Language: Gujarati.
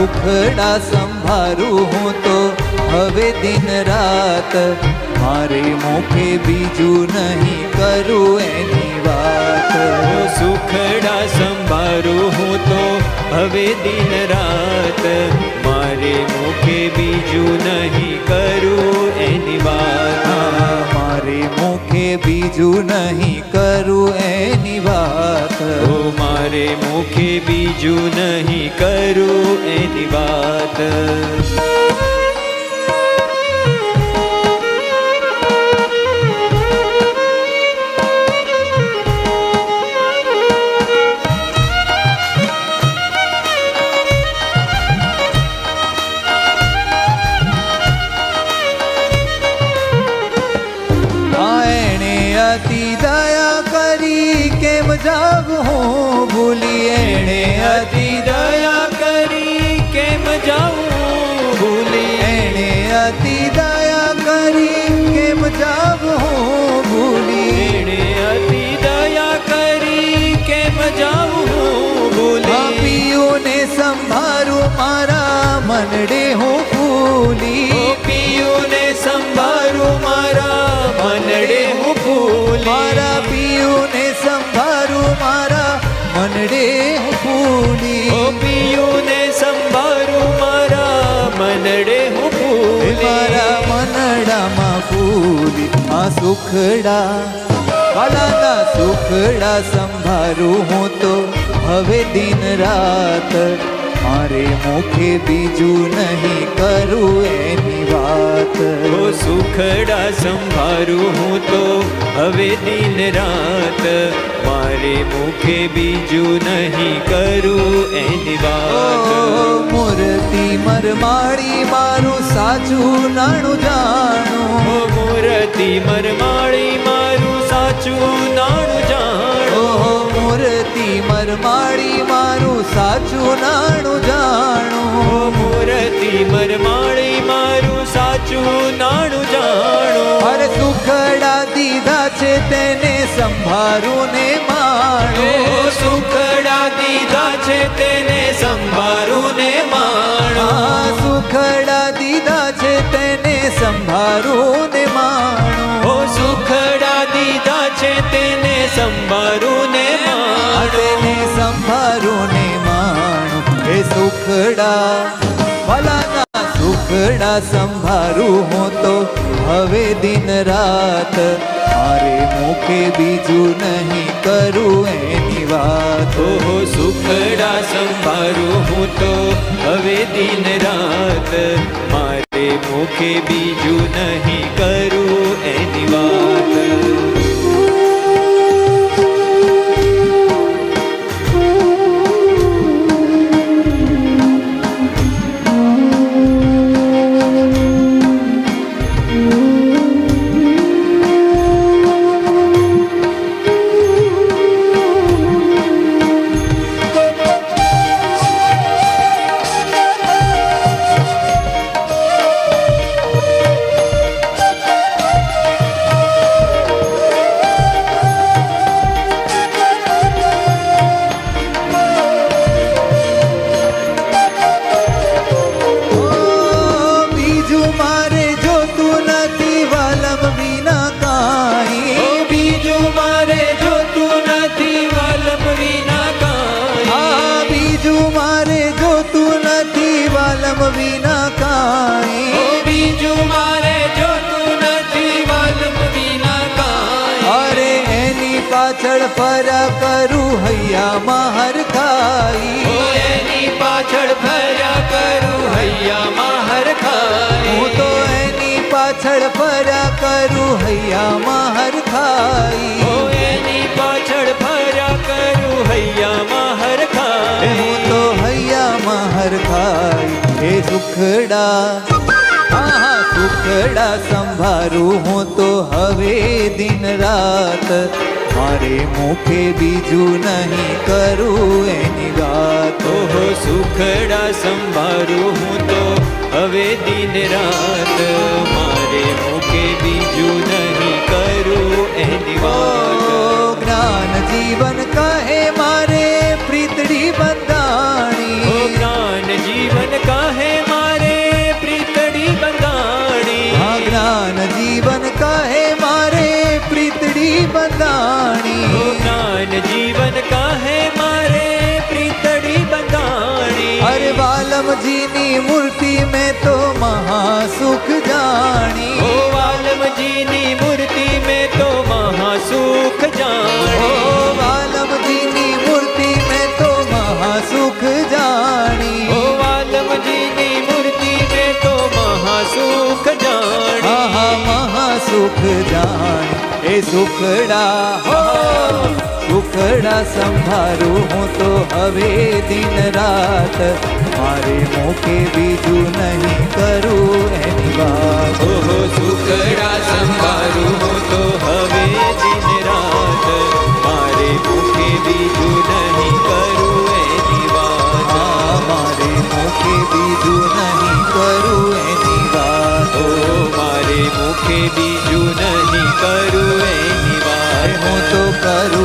સુખડા સંભારું હું તો હવે દિન રાત, મારે મુખે બીજું નહીં કરું એની વાત. સુખડા સંભારું હું તો હવે દિન રાત, મારે મુખે બીજું નહીં કરું એની વાત. મારે મુખે બીજું નહીં કરું એની વાત. મારે મુખે બીજું નહીં કરું એની વાત. અતિ દયા કરી કેમ જાઉં હું ભૂલી, એણે અતિ દયા કરી કેમ જાઉં ભૂલી, એણે અતિ દયા કરી કેમ જાઉં હું ભૂલી, એણે અતિ દયા કરી કેમ જાઉં ભૂલી. પિયુને સંભારું મારા મનડે હું ફૂલી, પિયુને સંભારું મારા મનડે હું ફૂલી. મારા પિયુને સંભારું મારા મનડે હું ફૂલી. પિયુને સંભારું મારા મનડે હું ફૂલી. મારા મનડામાં ફૂલી આ સુખડા, વાલાના સુખડા સંભારું હું તો હવે દિન રાત, મારે મુખે બીજું નહીં કરું એની વાત. સુખડા સંભારું હું તો હવે દિન રાત, મારે મુખે બીજું નહીં કરું એની વાત. મૂર્તિ મરમાળી મારું સાચું નાણું જાણું, મૂર્તિ મરમાળી મારું સાચું નાણું જાણું. મૂર્તિ મરમાળી મારું સાચું નાણું જાણું, મૂર્તિ મરમાળી મારું સાચું નાણું જાણું. અરે સુખડા દીધા છે તેને સંભારું ને માણું, સુખડા દીધા છે તેને સંભારું ને માણું. સુખડા દીધા છે તેને સંભારું ને માણું, સુખડા દીધા છે તેને સંભારું ને માણું. તેને સંભારું ને માણું. એ સુખડા ભલાના સુખડા સંભારું હું તો હવે દિન રાત, મારે મુખે બીજું નહીં કરું એની વાત. સુખડા સંભારું હું તો હવે દિન રાત, મારે મુખે બીજું નહીં કરું એની વાત. વિના કાંઈ, બીજું મારે જોતું નથી વાલમ વિના કાંઈ. અરે એની પાછળ ફર્યા કરું હૈયામાં હરખાઈ, એની પાછળ ફર્યા કરું હૈયામાં હરખાઈ. હું તો એની પાછળ ફર્યા કરું હૈયામાં હરખાઈ, એની પાછળ ફર્યા કરું હૈયામાં હરખાઈ. હું તો હૈયામાં હરખાઈ. એ સુખડા, હા સુખડા સંભારું હું તો હવે દિન રાત, મારે મુખે બીજું નહીં કરું એની વાત. સુખડા સંભારું હું તો હવે દિન રાત, મારે મુખે બીજું નહીં કરું એની વાત. જ્ઞાન જીવન કહે મારે પ્રીતડી બંધાણી, જ્ઞાન જીવન કહે મારે પ્રીતડી બંધાણી આ જ્ઞાન જીવન કહે મારે પ્રીતડી બંધાણી જ્ઞાન જીવન કહે મારે પ્રીતડી બંધાણી અરે વાલમજીની મૂર્તિ મેં તો મહાસુખ જાણી ઓ વાલમજીની મૂર્તિ મેં તો મહાસુખ ઓ જાણી વાલમજીની મૂર્તિ મેં તો મહાસુખ જાણી ઓ વાલમજીની મૂર્તિ મેં તો મહાસુખ જાણી આહા મહાસુખ જાણી એ સુખડા હો સુખડા સંભાળું હું તો હવે દિન રાત મારે મોકે બીજું નહીં કરું એની વાત ઓહો સુખડા સંભાળું હું તો હવે દિન રાત મારે ભૂખે બીજું નહીં કરું એની વાત મારે મોકે બીજું નહીં કરું એની વાત ઓ મારે મુખે બીજું નહીં કરું એની વાત હું તો કરું